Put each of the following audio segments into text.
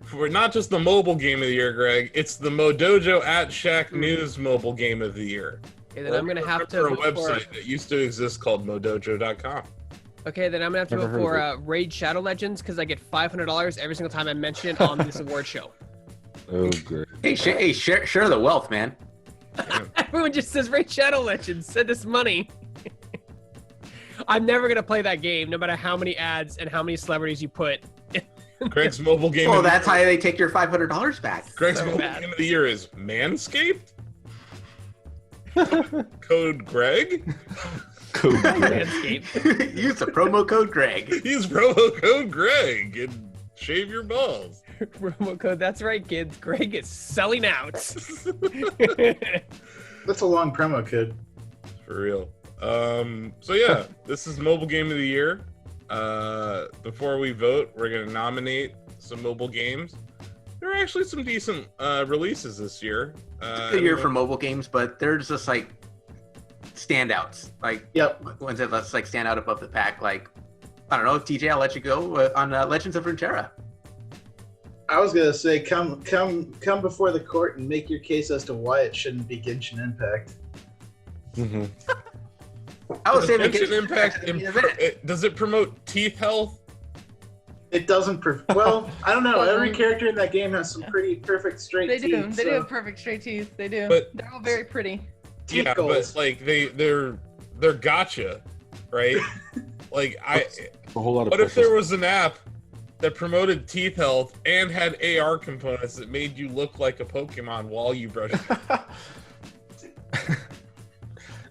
For not just the mobile game of the year, Greg, it's the Modojo at Shacknews mobile game of the year. Okay, then I'm gonna have to a vote website that used to exist called Modojo.com. Okay, then I'm gonna have to vote for Raid Shadow Legends because I get $500 every single time I mention it on this award show. Oh, good. Hey, share the wealth, man. Everyone just says Raid Shadow Legends. Send us money. I'm never gonna play that game, no matter how many ads and how many celebrities you put. Greg's mobile game. Well, that's how they take your $500 back. Greg's mobile game of the year is Manscaped. Code Greg. Code Manscaped. Use the promo code Greg. Use promo code Greg and shave your balls. Promo code. That's right, kids. Greg is selling out. That's a long promo code. For real. So yeah, this is mobile game of the year. Before we vote, we're gonna nominate some mobile games. There are actually some decent releases this year. It's a year for mobile games, but they're just like standouts. Like, ones that let's like stand out above the pack. Like, I don't know, TJ, I'll let you go on Legends of Runeterra. I was gonna say, come before the court and make your case as to why it shouldn't be Genshin Impact. Mm-hmm. I was saying Genshin Impact. Does it promote teeth health? It doesn't. Well, I don't know. Every character in that game has some pretty perfect straight teeth. They do have perfect straight teeth. They do. But they're all very pretty. Yeah, but like they're gotcha, right? Like a whole lot of. What if there was an app that promoted teeth health and had AR components that made you look like a Pokemon while you brush it?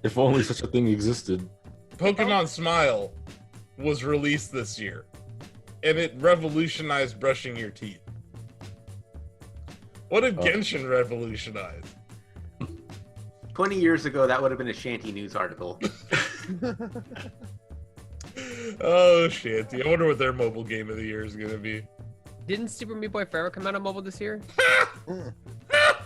If only such a thing existed. Pokemon Smile was released this year, and it revolutionized brushing your teeth. What did Genshin revolutionize? 20 years ago, that would have been a Shanty News article. Oh, Shanty. I wonder what their mobile game of the year is going to be. Didn't Super Meat Boy Forever come out on mobile this year?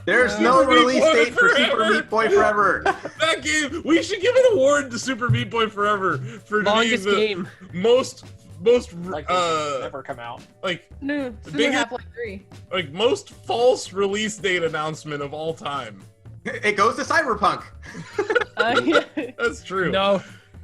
There's no release date for Super Meat Boy Forever. That game, we should give an award to Super Meat Boy Forever for longest game. Most like never come out. Like no, Half-Life 3. Like most false release date announcement of all time. It goes to Cyberpunk. That's true. No.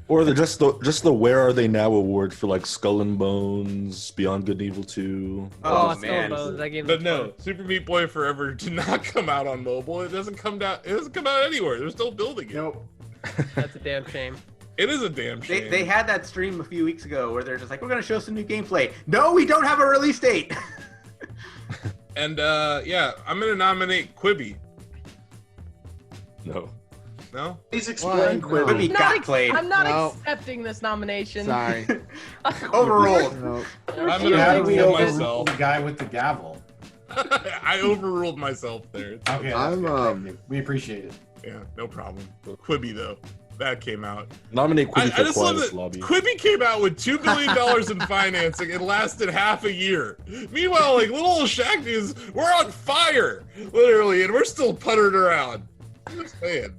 Or just the Where Are They Now award for like Skull and Bones, Beyond Good and Evil 2. Oh Skull man. and Bones, that game but no, Super Meat Boy Forever did not come out on mobile. It doesn't come out anywhere. They're still building it. Nope. That's a damn shame. It is a damn shame. They had that stream a few weeks ago where they're just like, we're gonna show some new gameplay. No, we don't have a release date. And yeah, I'm gonna nominate Quibi. No. No? Please explain What? Quibi. I'm not No. accepting this nomination. Sorry. Overruled. No. I'm Yeah, gonna we overrule overruled myself. the guy with the gavel. I overruled myself there. Okay, that's I'm good. We appreciate it. Yeah, no problem. Quibi though, that came out. Nominate Quibi I for just love Quietest that Lobby. Quibi came out with $2 billion in financing and lasted half a year. Meanwhile, like little old Shacknews, we're on fire, literally, and we're still puttering around. I'm just saying.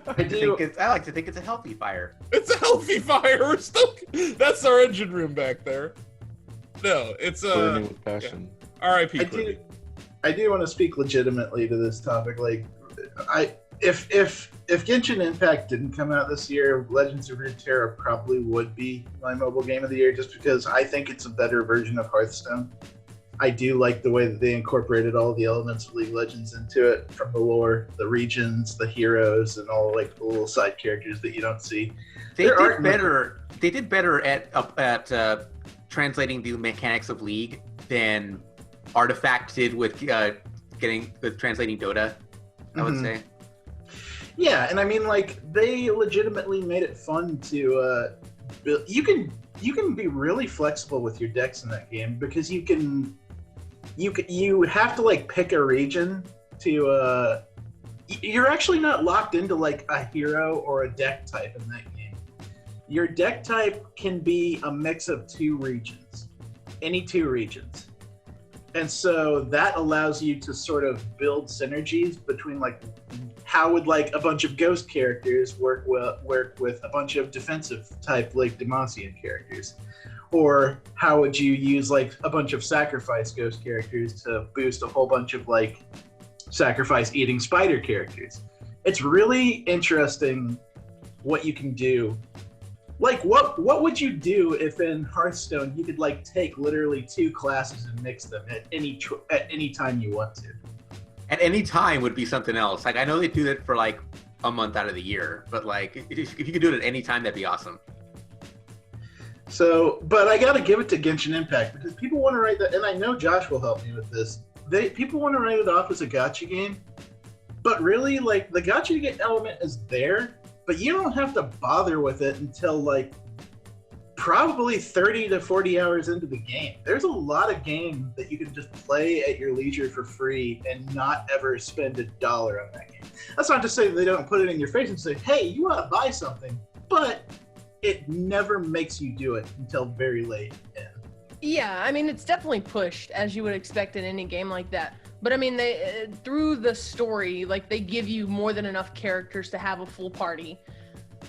I like to think it's a healthy fire. It's a healthy fire. We're still. That's our engine room back there. No, it's Burning with passion. Yeah. R.I.P. Quibi. I do want to speak legitimately to this topic. Like, if Genshin Impact didn't come out this year, Legends of Runeterra probably would be my mobile game of the year, just because I think it's a better version of Hearthstone. I do like the way that they incorporated all the elements of League of Legends into it, from the lore, the regions, the heroes, and all like the little side characters that you don't see. They did better at translating the mechanics of League than Artifact did with translating Dota. I would say. Yeah, and I mean, like, they legitimately made it fun to build. You can be really flexible with your decks in that game, because you have to like pick a region to you're actually not locked into like a hero or a deck type in that game. Your deck type can be a mix of two regions, any two regions. And so that allows you to sort of build synergies between like how would like a bunch of ghost characters work with a bunch of defensive type like Demacian characters? Or how would you use like a bunch of sacrifice ghost characters to boost a whole bunch of like sacrifice eating spider characters? It's really interesting what you can do. Like what would you do if in Hearthstone you could like take literally 2 classes and mix them at any time you want to? At any time would be something else. Like I know they do that for like a month out of the year, but like if you could do it at any time, that'd be awesome. So, but I gotta give it to Genshin Impact because people want to write that, and I know Josh will help me with this. People want to write it off as a gacha game, but really, like the gacha element is there, but you don't have to bother with it until like probably 30 to 40 hours into the game. There's a lot of game that you can just play at your leisure for free and not ever spend $1 on that game. That's not to say that they don't put it in your face and say, hey, you ought to buy something, but it never makes you do it until very late in. Yeah, I mean, it's definitely pushed, as you would expect in any game like that. But I mean, they through the story, like they give you more than enough characters to have a full party.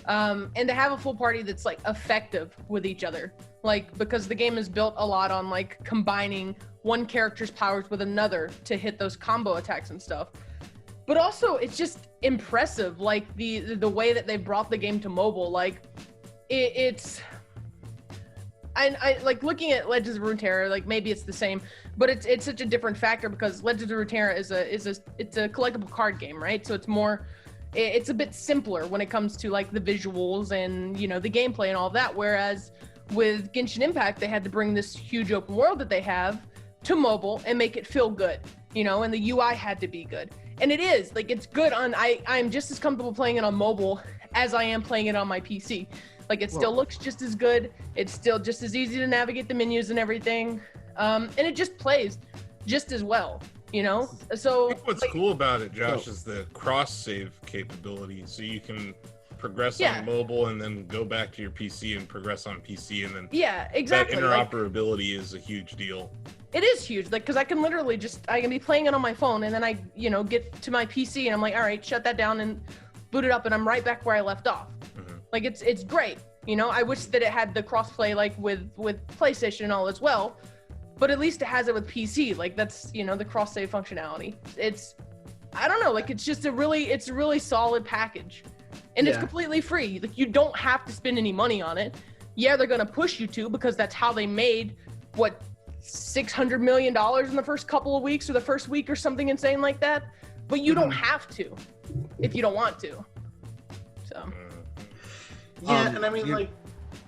And to have a full party that's like effective with each other. Like, because the game is built a lot on like combining one character's powers with another to hit those combo attacks and stuff. But also, it's just impressive, like the way that they brought the game to mobile. Like, it's... I like looking at Legends of Runeterra, like maybe it's the same, but it's such a different factor because Legends of Runeterra is a collectible card game, right? So it's a bit simpler when it comes to like the visuals and, you know, the gameplay and all that. Whereas with Genshin Impact, they had to bring this huge open world that they have to mobile and make it feel good, you know, and the UI had to be good. And it is, like, it's good on, I'm just as comfortable playing it on mobile as I am playing it on my PC. Like, it still looks just as good. It's still just as easy to navigate the menus and everything. And it just plays just as well, you know? So I think what's cool about it, Josh, is the cross-save capability. So you can progress on mobile and then go back to your PC and progress on PC. And then exactly. That interoperability is a huge deal. It is huge, like, because I can literally I can be playing it on my phone and then I, you know, get to my PC and I'm like, all right, shut that down and boot it up and I'm right back where I left off. Like, it's great, you know? I wish that it had the crossplay, like, with PlayStation and all as well, but at least it has it with PC. Like, that's, you know, the cross-save functionality. It's, I don't know, like, it's a really solid package. And it's completely free. Like, you don't have to spend any money on it. Yeah, they're gonna push you to, because that's how they made, what, $600 million in the first couple of weeks or the first week or something insane like that. But you don't have to if you don't want to. So... Yeah, and I mean, like,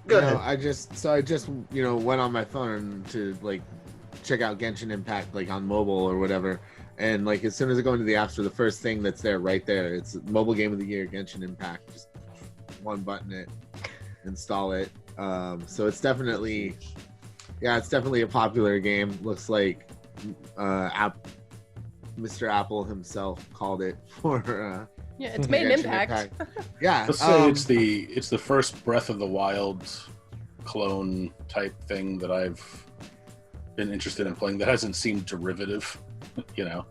go ahead. I just you know, went on my phone to like check out Genshin Impact like on mobile or whatever, and like as soon as I go into the App Store, the first thing that's there right there, it's Mobile Game of the Year, Genshin Impact. Just one button it, install it. So it's definitely, it's definitely a popular game. Looks like Mr. Apple himself called it for. Yeah, it's made an impact. Yeah, let's say it's the first Breath of the Wild clone type thing that I've been interested in playing that hasn't seemed derivative, you know.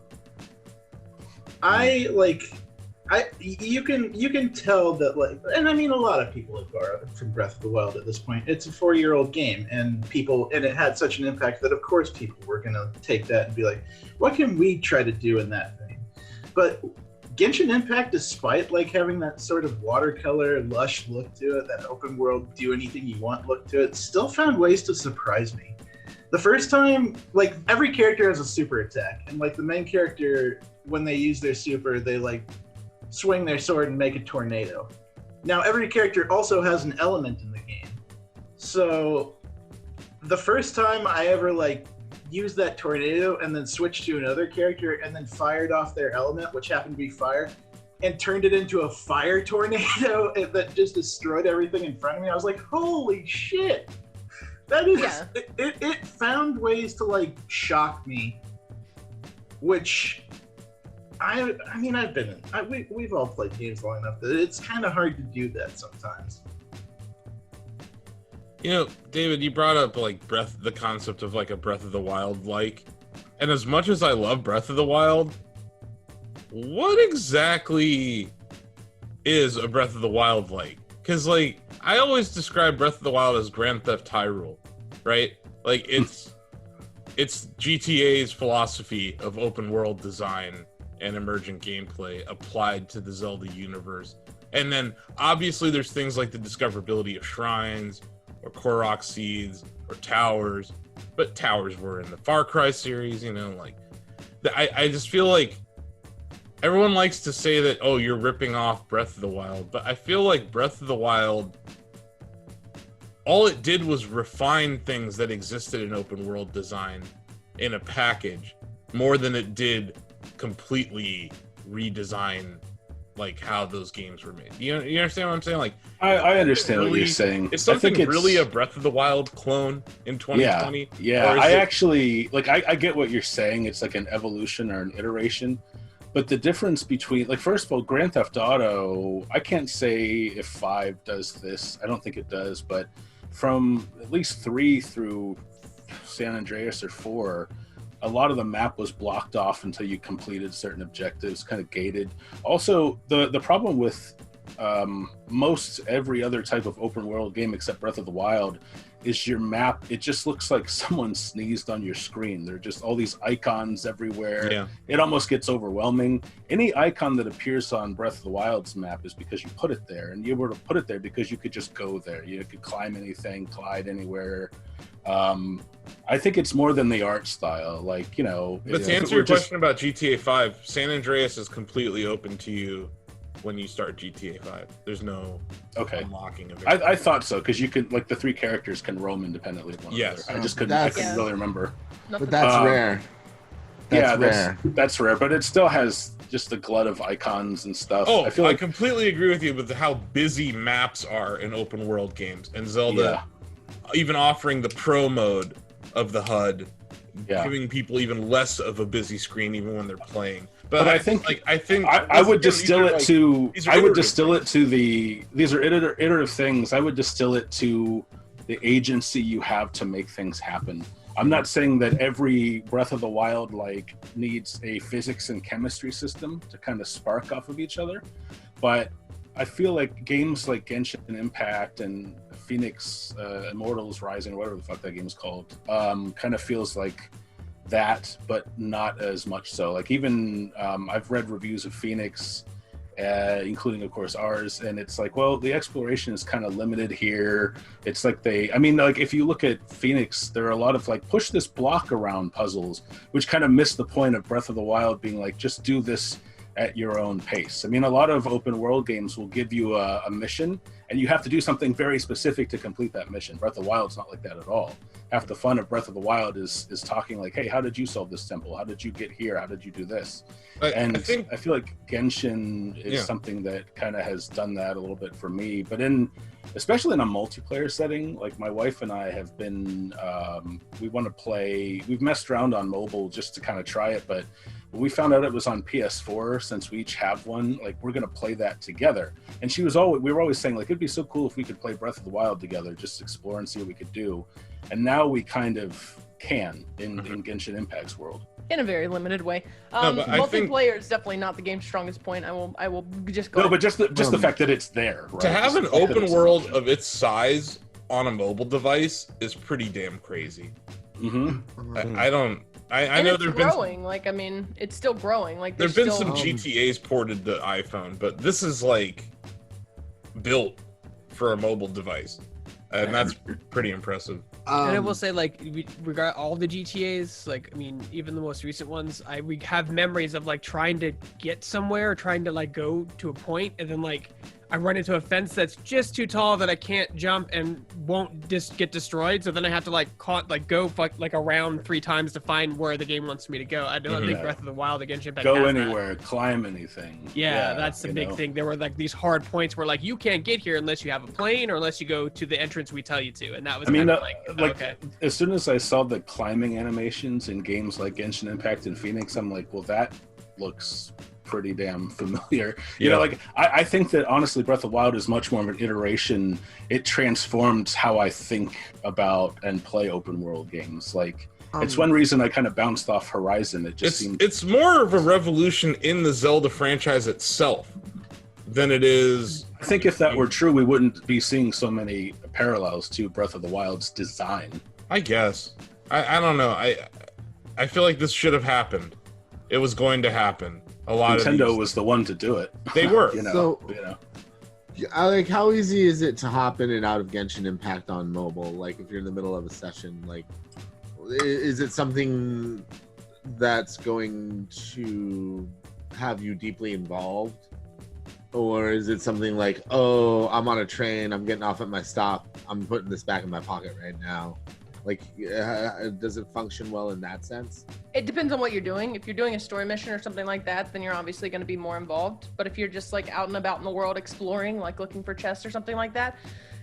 You can tell that, like, and I mean, a lot of people have borrowed from Breath of the Wild at this point. It's a 4-year-old game, and it had such an impact that of course people were gonna take that and be like, what can we try to do in that thing? But Genshin Impact, despite like having that sort of watercolor, lush look to it, that open world, do anything you want look to it, still found ways to surprise me. The first time, like, every character has a super attack, and like the main character, when they use their super, they like swing their sword and make a tornado. Now, every character also has an element in the game. So the first time I ever like used that tornado and then switched to another character and then fired off their element, which happened to be fire, and turned it into a fire tornado that just destroyed everything in front of me. I was like, holy shit. That is, it found ways to like shock me, which I mean, we've all played games long enough that it's kind of hard to do that sometimes. You know, David, you brought up like the concept of like a Breath of the Wild, like, and as much as I love Breath of the Wild, what exactly is a Breath of the Wild like? Because, like, I always describe Breath of the Wild as Grand Theft Hyrule, right? Like, it's GTA's philosophy of open world design and emergent gameplay applied to the Zelda universe. And then, obviously, there's things like the discoverability of shrines, or Korok seeds, or towers. But towers were in the Far Cry series, you know, like... I just feel like everyone likes to say that, oh, you're ripping off Breath of the Wild, but I feel like Breath of the Wild, all it did was refine things that existed in open world design in a package more than it did completely redesign like how those games were made. You understand what I'm saying? Like, I understand what you're saying. Is something really a Breath of the Wild clone in 2020? Yeah. I actually, like, I get what you're saying. It's like an evolution or an iteration. But the difference between, like, first of all, Grand Theft Auto, I can't say if 5 does this. I don't think it does. But from at least 3 through San Andreas or 4, a lot of the map was blocked off until you completed certain objectives, kind of gated. Also, the problem with most every other type of open world game except Breath of the Wild is your map, it just looks like someone sneezed on your screen. There are just all these icons everywhere. Yeah. It almost gets overwhelming. Any icon that appears on Breath of the Wild's map is because you put it there, and you were to put it there because you could just go there. You could climb anything, glide anywhere. I think it's more than the art style, like, you know. But to answer your question about GTA 5, San Andreas is completely open to you when you start GTA 5. There's no unlocking of it. I thought so, because you could, like, the 3 characters can roam independently of one another. I just couldn't really remember. But that's rare. That's rare, but it still has just a glut of icons and stuff. Oh, I completely agree with you with how busy maps are in open world games, and Zelda even offering the pro mode of the HUD, giving people even less of a busy screen even when they're playing. But I think I would distill it to these are iterative things. I would distill it to the agency you have to make things happen. I'm not saying that every Breath of the Wild needs a physics and chemistry system to kind of spark off of each other, but I feel like games like Genshin Impact and Phoenix Immortals Rising, or whatever the fuck that game is called, kind of feels like that, but not as much so. Like, even I've read reviews of Phoenix, including, of course, ours, and it's like, well, the exploration is kind of limited here. It's like if you look at Phoenix, there are a lot of push this block around puzzles, which kind of miss the point of Breath of the Wild being like, just do this at your own pace. I mean, a lot of open world games will give you a mission, and you have to do something very specific to complete that mission. Breath of the Wild's not like that at all. Half the fun of Breath of the Wild is talking like, hey, how did you solve this temple? How did you get here? How did you do this? I feel like Genshin is something that kind of has done that a little bit for me, but especially in a multiplayer setting, like my wife and I have been, we want to play, we've messed around on mobile just to kind of try it, but when we found out it was on PS4, since we each have one, like, we're going to play that together. And we were always saying, like, it'd be so cool if we could play Breath of the Wild together, just explore and see what we could do. And now we kind of can in Genshin Impact's world. In a very limited way. Multiplayer is definitely not the game's strongest point. I will just go. No, but just the fact that it's there. Right? To have an open world of its size on a mobile device is pretty damn crazy. Mm-hmm. I know there've been growing. It's still growing. Like, there've been some GTAs ported to iPhone, but this is built for a mobile device, and that's pretty impressive. And I will say, regard all the GTAs, even the most recent ones, we have memories of trying to get somewhere, trying to go to a point, and then I run into a fence that's just too tall that I can't jump and won't just get destroyed. So then I have to go around 3 times to find where the game wants me to go. I don't think Breath of the Wild, the Genshin Impact, go anywhere, climb anything. Yeah, that's the big thing. There were these hard points where you can't get here unless you have a plane or unless you go to the entrance we tell you to, and that was okay. As soon as I saw the climbing animations in games like Genshin Impact and Phoenix, I'm like, well, that looks pretty damn familiar. You know, I think that honestly Breath of the Wild is much more of an iteration. It transformed how I think about and play open world games. It's one reason I kind of bounced off Horizon. It just seemed it's more of a revolution in the Zelda franchise itself than it is. I think if that were true, we wouldn't be seeing so many parallels to Breath of the Wild's design. I guess. I don't know. I feel like this should have happened. It was going to happen. A lot Nintendo of these, was the one to do it. They were. I like, how easy is it to hop in and out of Genshin Impact on mobile? Like, if you're in the middle of a session, like, is it something that's going to have you deeply involved? Or is it something like, oh, I'm on a train, I'm getting off at my stop, I'm putting this back in my pocket right now? Like, does it function well in that sense? It depends on what you're doing. If you're doing a story mission or something like that, then you're obviously going to be more involved. But if you're just like out and about in the world exploring, like looking for chests or something like that,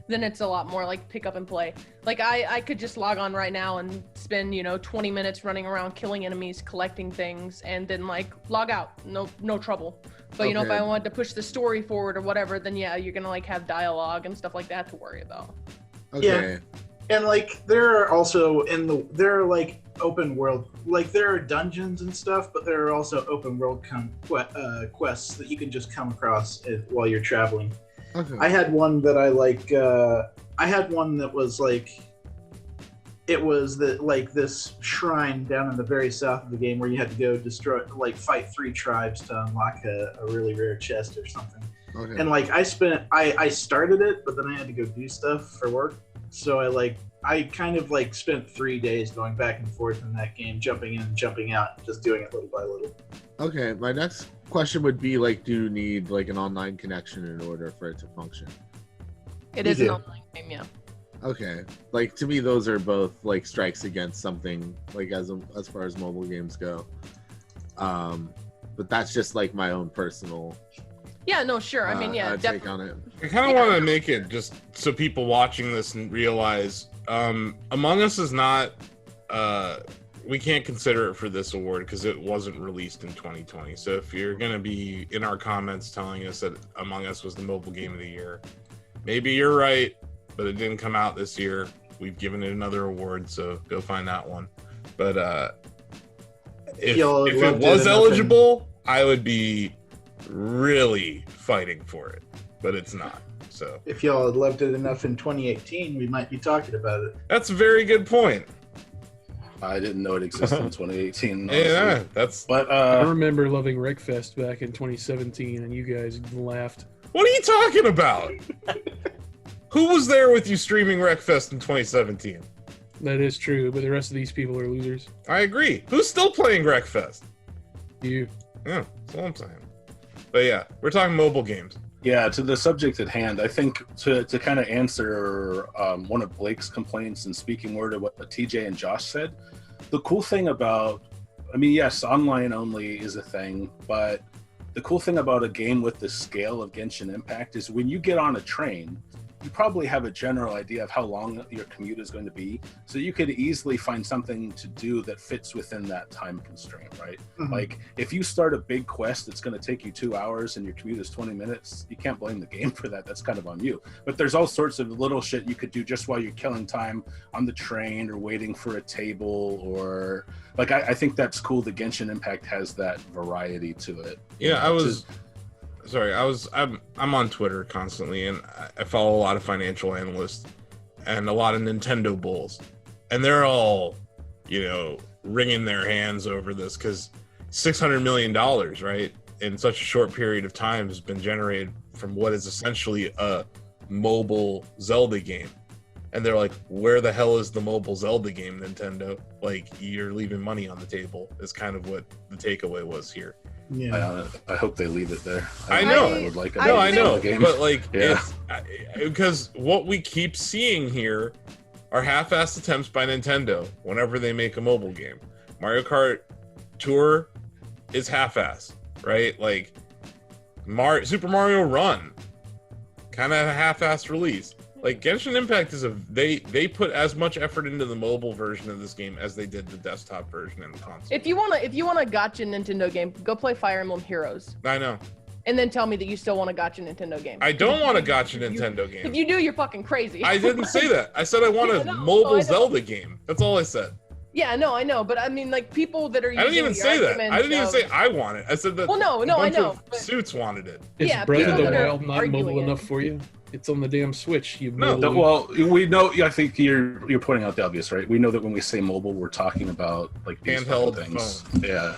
then it's a lot more like pick up and play. Like I could just log on right now and spend, 20 minutes running around killing enemies, collecting things, and then like log out. No trouble. But if I wanted to push the story forward or whatever, then yeah, you're going to like have dialogue and stuff like that to worry about. Okay. Yeah. And like there are also there are like open world, like there are dungeons and stuff, but there are also open world quests that you can just come across while you're traveling. Okay. I had one that I had one that was like, it was this shrine down in the very south of the game where you had to go fight 3 tribes to unlock a really rare chest or something. Okay. And like I started it, but then I had to go do stuff for work. So I kind of like spent 3 days going back and forth in that game, jumping in, jumping out, just doing it little by little. Okay, my next question would be like, do you need like an online connection in order for it to function? It is an online game, yeah. Okay, like to me, those are both like strikes against something like as far as mobile games go. But that's just like my own personal. Yeah, no, sure. I mean, yeah, take on it. I kind of want to make it just so people watching this and realize Among Us is not. We can't consider it for this award because it wasn't released in 2020. So if you're going to be in our comments telling us that Among Us was the mobile game of the year, maybe you're right, but it didn't come out this year. We've given it another award, so go find that one. But if it was eligible, I would be really fighting for it, but it's not. So if y'all had loved it enough in 2018, we might be talking about it. That's a very good point. I didn't know it existed in 2018. Yeah, that's. But I remember loving Wreckfest back in 2017, and you guys laughed. What are you talking about? Who was there with you streaming Wreckfest in 2017? That is true, but the rest of these people are losers. I agree. Who's still playing Wreckfest? You. Yeah, that's all I'm saying. But yeah, we're talking mobile games. Yeah, to the subject at hand, I think to kind of answer one of Blake's complaints and speaking word of what TJ and Josh said, the cool thing about, I mean, yes, online only is a thing, but the cool thing about a game with the scale of Genshin Impact is when you get on a train, you probably have a general idea of how long your commute is going to be. So you could easily find something to do that fits within that time constraint, right? Mm-hmm. Like if you start a big quest that's going to take you 2 hours and your commute is 20 minutes, you can't blame the game for that. That's kind of on you. But there's all sorts of little shit you could do just while you're killing time on the train or waiting for a table or like, I think that's cool. The Genshin Impact has that variety to it. Yeah, I'm on Twitter constantly, and I follow a lot of financial analysts and a lot of Nintendo bulls, and they're all, wringing their hands over this because $600 million, right, in such a short period of time has been generated from what is essentially a mobile Zelda game. And they're like, where the hell is the mobile Zelda game, Nintendo? Like, you're leaving money on the table is kind of what the takeaway was here. Yeah, I hope they leave it there. I know. I would like I know. Game. But like, yeah. Because what we keep seeing here are half-assed attempts by Nintendo whenever they make a mobile game. Mario Kart Tour is half-assed, right? Like, Super Mario Run, kind of a half-assed release. Like Genshin Impact is they put as much effort into the mobile version of this game as they did the desktop version and the console. If you want a gotcha Nintendo game, go play Fire Emblem Heroes. I know. And then tell me that you still want a gotcha Nintendo game. I don't want a gotcha Nintendo game. If you do, you're fucking crazy. I didn't say that. I said I want a mobile Zelda game. That's all I said. Yeah, no, I know, but I mean, like people that are I didn't using even the say that. I argument didn't even of- say I want it. I said that. Well, no, a I bunch know, of but- suits wanted it. Is Yeah, Breath of people the that are Wild not arguing mobile it. enough for you? It's on the damn Switch. You No, mobile- Well, we know. I think you're pointing out the obvious, right? We know that when we say mobile, we're talking about like these Handheld things. phone. Yeah.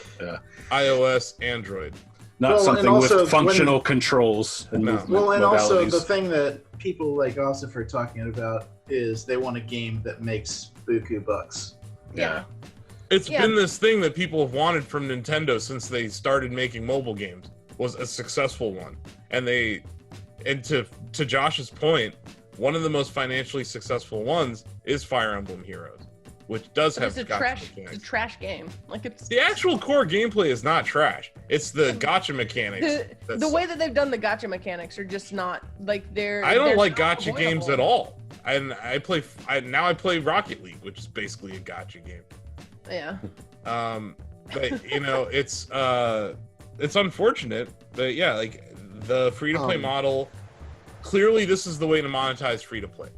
iOS, Android. Not Well, and something also with functional controls and No. movement Well, and also modalities. the thing that people like Ossif are talking about is they want a game that makes buku bucks. Yeah. It's Yeah. been this thing that people have wanted from Nintendo since they started making mobile games. Was a successful one, and to Josh's point, one of the most financially successful ones is Fire Emblem Heroes, which does have It's a gotcha it's a mechanics. trash game. Like it's The actual core gameplay is not trash. It's the gotcha mechanics. the way that they've done the gotcha mechanics are just not like they're. I don't they're like not gotcha games avoidable. at all. And I play Rocket League, which is basically a gotcha game. Yeah. But you know, it's unfortunate, but yeah, like the free to play model. Clearly, this is the way to monetize free to play,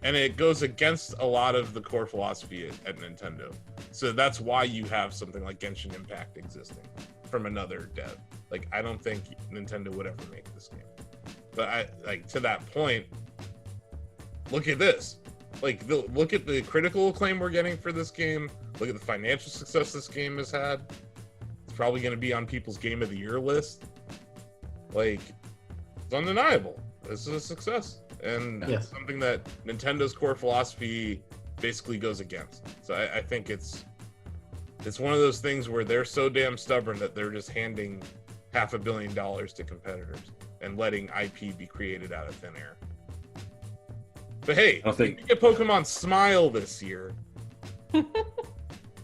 and it goes against a lot of the core philosophy at Nintendo. So that's why you have something like Genshin Impact existing from another dev. Like, I don't think Nintendo would ever make this game. But to that point, look at this. Like, look at the critical acclaim we're getting for this game. Look at the financial success this game has had. It's probably going to be on people's Game of the Year list. Like, it's undeniable. This is a success. And Yes. something that Nintendo's core philosophy basically goes against. So I think it's one of those things where they're so damn stubborn that they're just handing $500 million to competitors and letting IP be created out of thin air. But hey, I think- you get Pokemon Smile this year.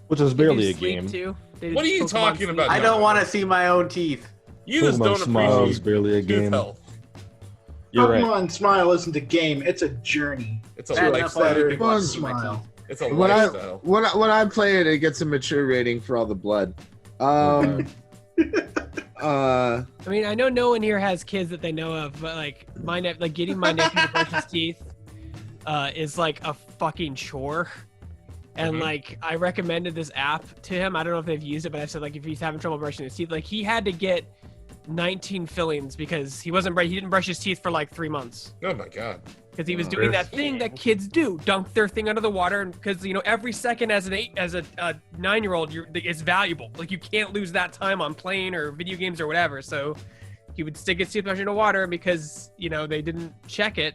Which is barely a They do Sleep, game. too. They did What are you Pokemon talking Sleep. about? I don't want to see my own teeth. You just Pokemon don't Smile is appreciate barely a tooth game. health. You're right. Pokemon Smile isn't a game; it's a journey. It's a Bad enough lifestyle. already Fun. watching my Smile. teeth. It's a When lifestyle. when I play it, it gets a mature rating for all the blood. Okay. I mean, I know no one here has kids that they know of, but like getting my nephew to brush his teeth is like a fucking chore. And Mhm. like I recommended this app to him. I don't know if they've used it, but I said like if he's having trouble brushing his teeth, like he had to get 19 fillings because he didn't brush his teeth for like 3 months. Oh my god. Because he was Oh, doing really? that thing that kids do, dunk their thing under the water, and because every second as a 9-year-old, it's valuable. Like you can't lose that time on playing or video games or whatever. So he would stick his toothbrush into water, and because they didn't check his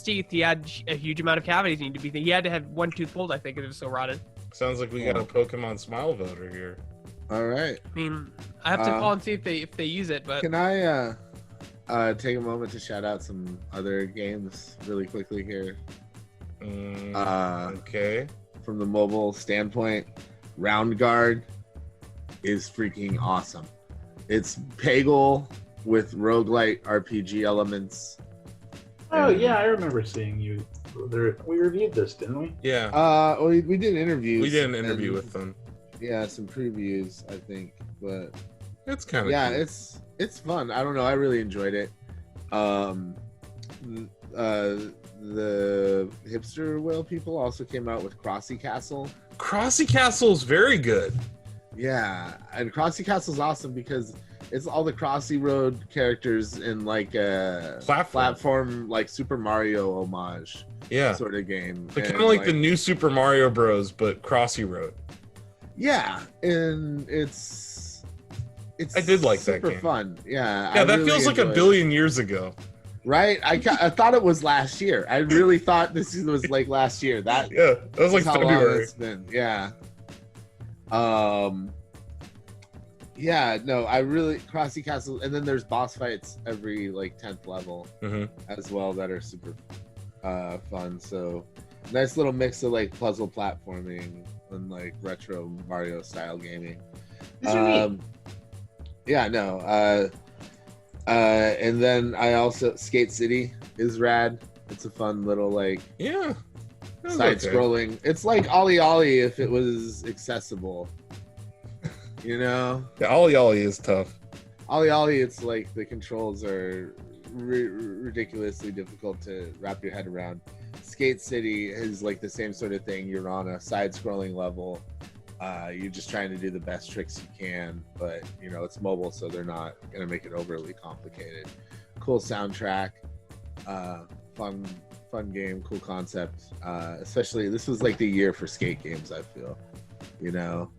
teeth, he had a huge amount of cavities. He had to have one tooth pulled, I think, it was so rotted. Sounds like we got a Pokemon Smile voter here. All right. I mean, I have to call and see if they use it, but Can I take a moment to shout out some other games really quickly here? Okay. From the mobile standpoint, Round Guard is freaking awesome. It's Peggle with roguelite RPG elements. Oh yeah, I remember seeing you. We reviewed this, didn't we? Yeah. We did interviews. We did an interview and, with them. Yeah, some previews, I think, but It's kind of yeah, cool. it's fun. I don't know. I really enjoyed it. The hipster whale people also came out with Crossy Castle. Crossy Castle is very good. Yeah, and Crossy Castle's awesome because it's all the Crossy Road characters in like a platform like Super Mario homage Yeah. sort of game. But kind And, of like the new Super Mario Bros, but Crossy Road. Yeah, and it's I did like that super game. fun. Yeah, Yeah, I that really feels like a enjoyed it. billion years ago. Right? I thought it was last year. I really thought this was like last year. Yeah, that was like is how long February. it's been. Yeah. Yeah, no, I really Crossy Castle, and then there's boss fights every like 10th level as well that are super fun. So nice little mix of like puzzle platforming and like retro Mario style gaming. These are neat. Yeah, no. And then I also Skate City is rad. It's a fun little like Yeah. That was side okay. scrolling. It's like Ollie Ollie if it was accessible. You know? Yeah, Ollie Ollie is tough. Ollie Ollie, it's like the controls are ridiculously difficult to wrap your head around. Skate City is like the same sort of thing. You're on a side-scrolling level. You're just trying to do the best tricks you can, but you know it's mobile, so they're not gonna make it overly complicated. Cool soundtrack, fun game, cool concept. Especially this was like the year for skate games. I feel, you know,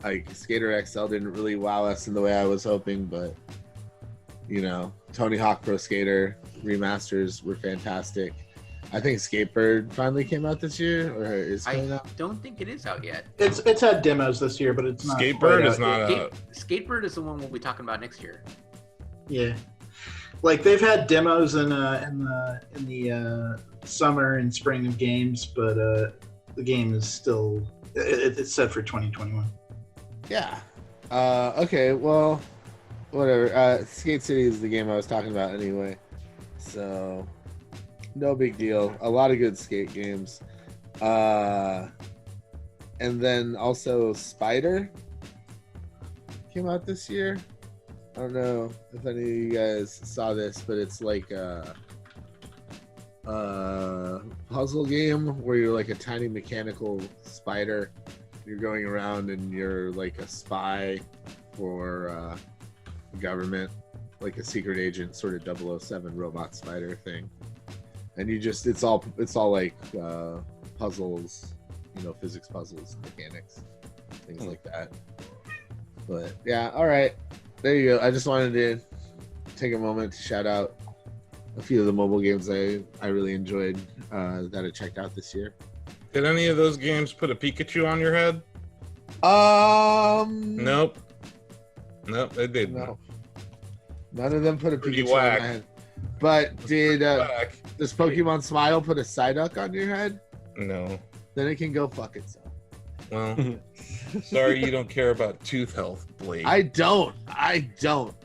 like Skater XL didn't really wow us in the way I was hoping, but you know, Tony Hawk Pro Skater remasters were fantastic. I think Skatebird finally came out this year, or is coming out. I don't think it is out yet. It's had demos this year, but it's not. Skatebird is not out. Skatebird is the one we'll be talking about next year. Yeah, like they've had demos in the summer and spring of games, but the game is still it's set for 2021. Yeah. Okay. Well, whatever. Skate City is the game I was talking about anyway, so no big deal. A lot of good skate games. And then also Spider came out this year. I don't know if any of you guys saw this, but it's like a puzzle game where you're like a tiny mechanical spider. You're going around and you're like a spy for the government, like a secret agent, sort of 007 robot spider thing. And you just it's all like puzzles, you know, physics puzzles, mechanics, things like that. But yeah, all right, there you go. I just wanted to take a moment to shout out a few of the mobile games I really enjoyed that I checked out this year. Did any of those games put a Pikachu on your head? Nope, they didn't. No. None of them put a Pretty Pikachu on whack. my head. But did Whack. does Pokemon Smile put a Psyduck on your head? No. Then it can go fuck itself. Well, sorry you don't care about tooth health, Blake. I don't.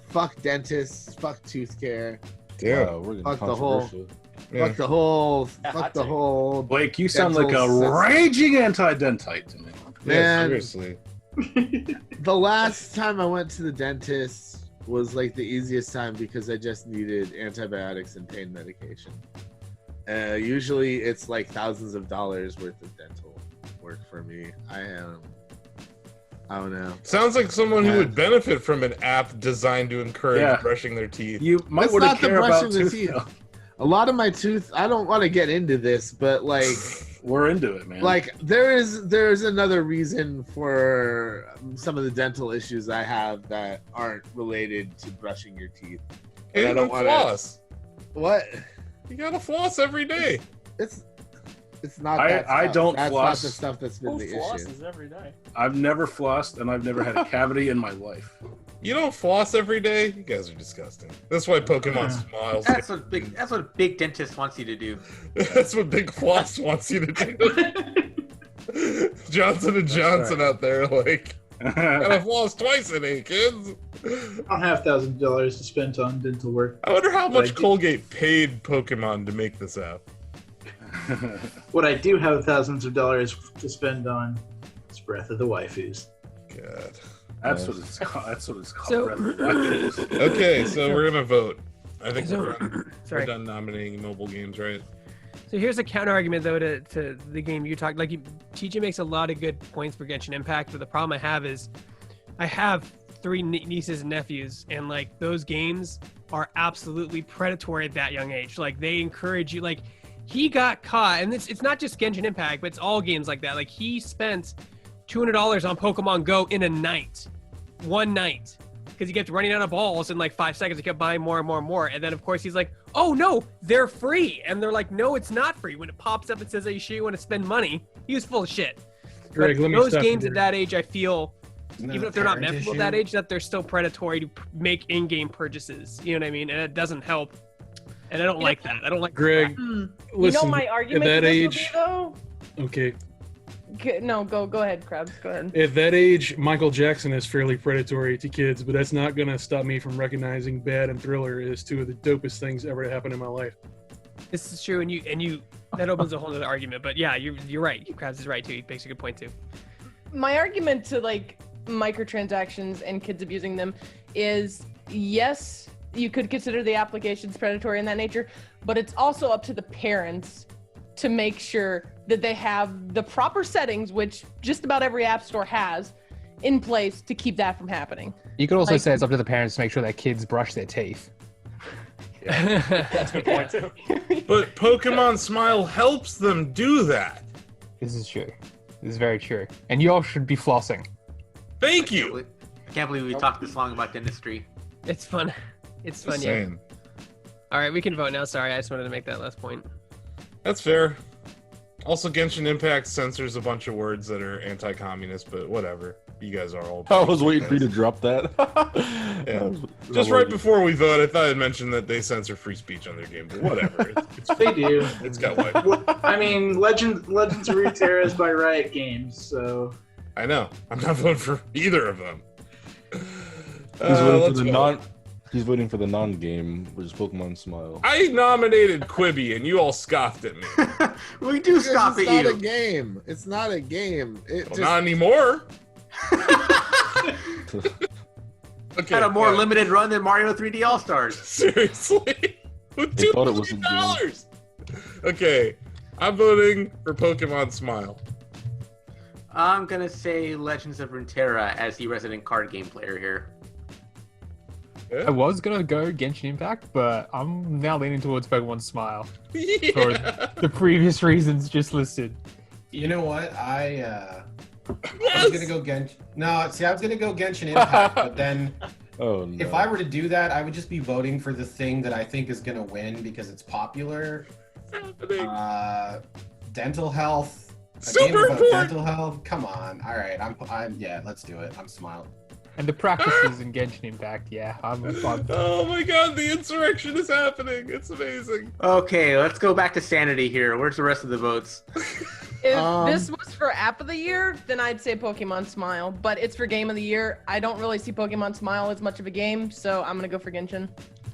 Fuck dentists. Fuck tooth care. Wow, we're getting Fuck the whole- controversial. Yeah. Fuck the whole. Yeah, Fuck hot the take. whole. Blake, you sound like a Dental system. raging anti-dentite to me. Yeah, Man, seriously. the last time I went to the dentist was like the easiest time because I just needed antibiotics and pain medication. Usually it's like thousands of dollars worth of dental work for me. I don't know. Sounds like someone who would benefit from an app designed to encourage Yeah. brushing their teeth. You might It's want to not the care about brushing the tooth teeth. health. A lot of my tooth. I don't want to get into this, but like. We're into it, man. Like there's another reason for some of the dental issues I have that aren't related to brushing your teeth. Hey, I you don't don't wanna- floss. What? You gotta floss every day. It's not I- that stuff. I don't That's floss. not the stuff that's been Who the issue. flosses every day? I've never flossed and I've never had a cavity in my life. You don't floss every day? You guys are disgusting. That's why Pokemon smiles. That's what a big dentist wants you to do. That's what Big Floss wants you to do. Johnson & Johnson out there, like, gotta floss twice a day, kids. I don't have $1,000 to spend on dental work. I wonder how much Like- Colgate paid Pokemon to make this app. What I do have thousands of dollars to spend on is Breath of the Waifus. God. That's what it's called. That's what it's called. So- Revolution. Okay, so we're gonna vote. I think So- we're Sorry. done nominating mobile games, right? So here's a counter argument though to the game you talked. Like TJ makes a lot of good points for Genshin Impact, but the problem I have is I have 3 nieces and nephews, and like those games are absolutely predatory at that young age. Like they encourage you. Like he got caught, and it's not just Genshin Impact, but it's all games like that. Like he spent $200 on Pokemon Go in a night, one night, because he kept running out of balls in like 5 seconds. He kept buying more and more and more, and then of course he's like, "Oh no, they're free," and they're like, "No, it's not free." When it pops up and says, "Are you sure you want to spend money?" He was full of shit. Greg, But let me those stop you games there. at that age, I feel, Isn't even that if they're not parent meant for issue? that age, that they're still predatory to make in-game purchases. You know what I mean? And it doesn't help. And I don't like that. I don't like Greg, You listen, know my argument at that to this age, would be, okay, though? No, go ahead, Krabs. Go ahead. at that age, Michael Jackson is fairly predatory to kids, but that's not going to stop me from recognizing Bad and Thriller as 2 of the dopest things ever to happen in my life. This is true, and you that opens a whole other argument. But yeah, you're right. Krabs is right too. He makes a good point too. My argument to like microtransactions and kids abusing them is yes, you could consider the applications predatory in that nature, but it's also up to the parents to make sure that they have the proper settings, which just about every app store has, in place to keep that from happening. You could also say it's up to the parents to make sure their kids brush their teeth. That's a good point too. But Pokemon Smile helps them do that. This is true. This is very true. And you all should be flossing. Thank you. I can't believe we talked this long about dentistry. It's fun. It's fun, Just yeah. saying. All right, we can vote now. Sorry, I just wanted to make that last point. That's fair. Also, Genshin Impact censors a bunch of words that are anti-communist, but whatever. You guys are all. I was waiting for you to drop that. Yeah. Just right before we vote, I thought I'd mention that they censor free speech on their game, but whatever. They do. It's got white. I mean, Legends of Runeterra is by Riot Games, so. I know. I'm not voting for either of them. He's waiting for the non-game, which is Pokemon Smile. I nominated Quibi, and you all scoffed at me. We do scoff at It's you. not a game. It's not a game. Not anymore. Okay, Had a more limited run than Mario 3D All Stars. Seriously? With They thought it was a game. $2 Okay, I'm voting for Pokemon Smile. I'm gonna say Legends of Runeterra as the resident card game player here. Yeah. I was gonna go Genshin Impact, but I'm now leaning towards Pokemon Smile for the previous reasons just listed. You know what? I was gonna go Genshin. No, see, I was gonna go Genshin Impact, but then if I were to do that, I would just be voting for the thing that I think is gonna win because it's popular. Dental health. A game Super about important. dental health. Come on. All right. I'm. Yeah. Let's do it. I'm smiling. And the practices in Genshin Impact, yeah, I'm Oh my god, the insurrection is happening. It's amazing. Okay, let's go back to sanity here. Where's the rest of the votes? If this was for App of the Year, then I'd say Pokemon Smile. But it's for Game of the Year. I don't really see Pokemon Smile as much of a game, so I'm gonna go for Genshin.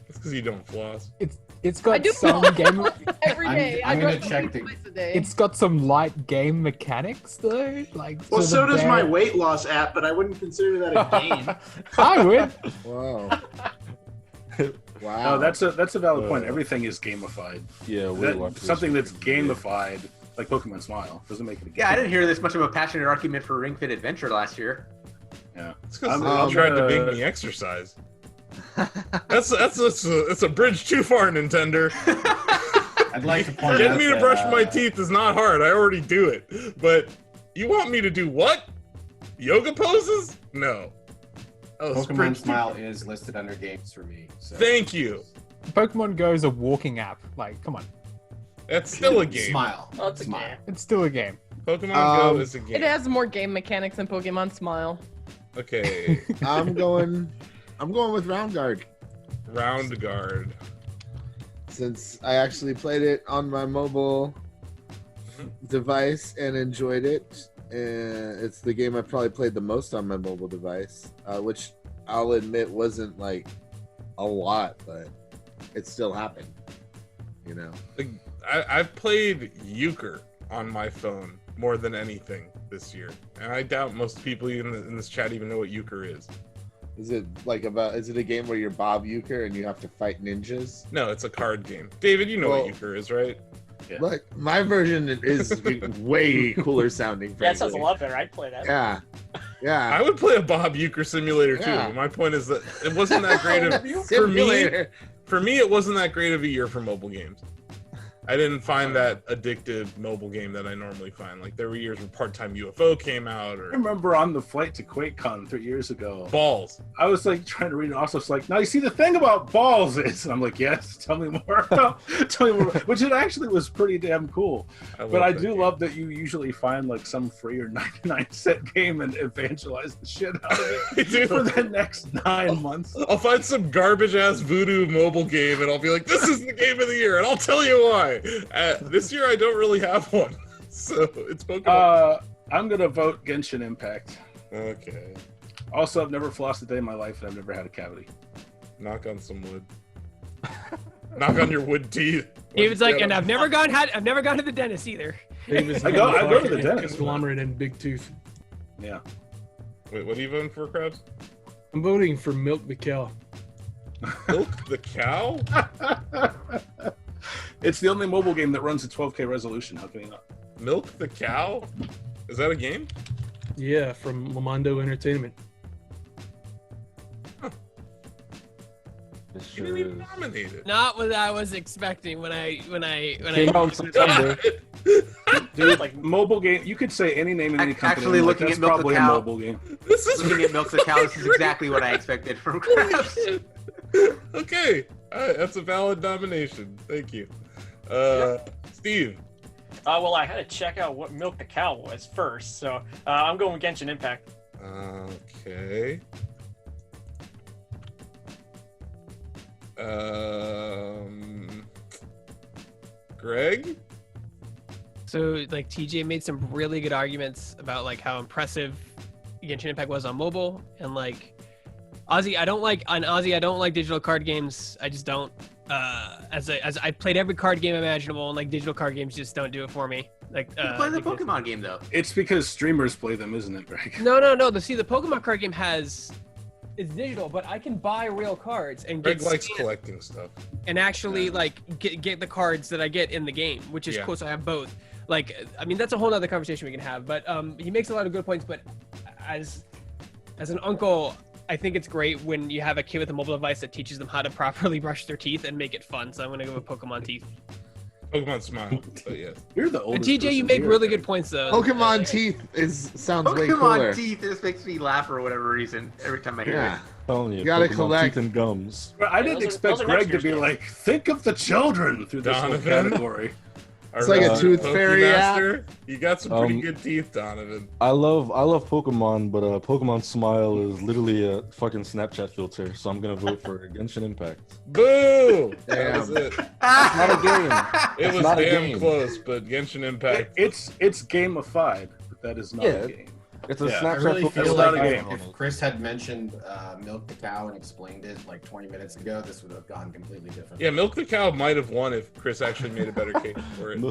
It's because you don't floss. It's I got do some floss game. every day. I'm I gonna brush check my teeth the- twice a day. It's got some light game mechanics though, like. Well, so does my way. weight loss app, but I wouldn't consider that a game. I would. Wow. Wow. No, that's a valid point. Everything is gamified. Yeah, Something that's gamified, like Pokemon Smile, doesn't make it a game. Yeah, I didn't hear this much of a passionate argument for Ring Fit Adventure last year. Yeah, it's because they tried to make me exercise. That's a bridge too far, Nintendo. I'd like to point Getting out me to that, brush my teeth is not hard. I already do it. But you want me to do what? Yoga poses? No. Oh, Pokemon Smile is listed under games for me. So. Thank you. Pokemon Go is a walking app. Like, come on. That's still a game. Smile. Oh, it's a game. It's still a game. Pokemon Go is a game. It has more game mechanics than Pokemon Smile. Okay. I'm going with Round Guard. Round Guard. Since I actually played it on my mobile device and enjoyed it. It's the game I probably played the most on my mobile device, which I'll admit wasn't like a lot, but it still happened. You know, I've played Euchre on my phone more than anything this year, and I doubt most people in this chat even know what Euchre is. Is it a game where you're Bob Euchre and you have to fight ninjas? No, it's a card game. David, you know what Euchre is, right? Yeah. Like my version is way cooler sounding. That sounds a frankly. lot better. I'd play that. Yeah. I would play a Bob Euchre simulator too. Yeah. My point is that it wasn't that great of Simulator. For me, it wasn't that great of a year for mobile games. I didn't find that addictive mobile game that I normally find. Like there were years where Part-Time UFO came out, I or remember on the flight to QuakeCon 3 years ago. Balls. I was like trying to read it. Also, it's like, now you see the thing about balls is, and I'm like, yes, tell me more. Tell me more. Which it actually was pretty damn cool. But I do love that you usually find like some free or 99-cent game and evangelize the shit out of it for the next 9 months. I'll find some garbage ass voodoo mobile game and I'll be like, this is the game of the year, and I'll tell you why. This year I don't really have one, so it's Pokemon. I'm gonna vote Genshin Impact. Okay. Also, I've never flossed a day in my life and I've never had a cavity. Knock on some wood. Knock on your wood teeth. David's like, and I've never gone to the dentist either. David's I go to the dentist. Conglomerate and big tooth. Yeah. Wait, what are you voting for, Krabs? I'm voting for Milk the Cow. Milk the cow? It's the only mobile game that runs at 12K resolution. How can you not? Milk the Cow? Is that a game? Yeah, from Momondo Entertainment. You didn't even nominate it. Not what I was expecting when I Came out in September. Dude, like mobile game, you could say any name in any company. Actually, like, looking that's at Milk the probably a Cow. mobile game. This is Looking at Milk the Cow, this is exactly what I expected from Crafts. Okay, all right, that's a valid nomination. Thank you, Steve. Well, I had to check out what Milk the Cow was first, so I'm going with Genshin Impact. Okay. Greg? So like TJ made some really good arguments about like how impressive Genshin Impact was on mobile, and like Ozzy, I don't like digital card games. I just don't. As I played every card game imaginable, and like digital card games just don't do it for me. Like You play the Pokemon game though. It's because streamers play them, isn't it, Greg? No. The Pokemon card game it's digital, but I can buy real cards and Greg get likes scanned collecting stuff. and actually like get the cards that I get in the game, which is Yeah. cool. So I have both. Like, I mean, that's a whole other conversation we can have. But he makes a lot of good points. But as an uncle, I think it's great when you have a kid with a mobile device that teaches them how to properly brush their teeth and make it fun. So I'm gonna go with Pokemon Teeth. Pokemon Smile, but yes. You're the And oldest. TJ, you person make here, really Greg. good points though. Pokemon Teeth sounds way cooler. Pokemon Teeth just makes me laugh for whatever reason every time I hear Yeah. it. Telling you, You gotta Pokemon collect- teeth and gums. But I didn't those are- expect those are Greg next to year's be games. like, think of the children through this whole Donovan? category. It's like a Tooth Fairy app. Master, you got some pretty Um, good teeth, Donovan. I love Pokemon, but Pokemon Smile is literally a fucking Snapchat filter, so I'm gonna vote for Genshin Impact. Boo! That Damn. was it. Not a game. It was not a damn game. close, but Genshin Impact. It's gamified, but that is not Yeah. a game. It's a Yeah. I Snapchat really filter. feel not like a game. if Chris had mentioned Milk the Cow and explained it like 20 minutes ago, this would have gone completely different. Yeah, Milk the Cow might have won if Chris actually made a better case for it.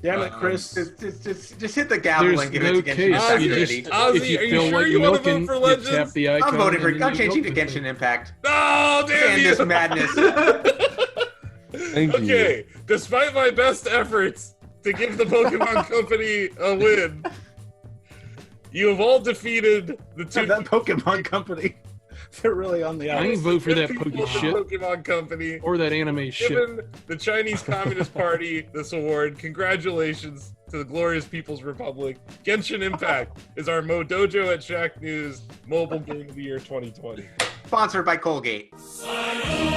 Damn it, Chris. Just hit the gavel There's and give no it to Genshin case. Impact You already. just, Ozzy, if you are you feel sure like you wanna vote milking, for you Legends? tap the icon. I'm voting for. and then I'm you changing to milk the Genshin thing. Impact. Oh, damn And you! this madness. Thank you. Okay, despite my best efforts to give the Pokemon Company a win, you have all defeated the two That Pokemon Company. They're really on the I ain't outs. vote for that people Poke of the shit Pokemon Company. or that anime shit. Given the Chinese Communist Party this award, congratulations to the glorious People's Republic. Genshin Impact is our Modojo at Shacknews Mobile Game of the Year 2020. Sponsored by Colgate. I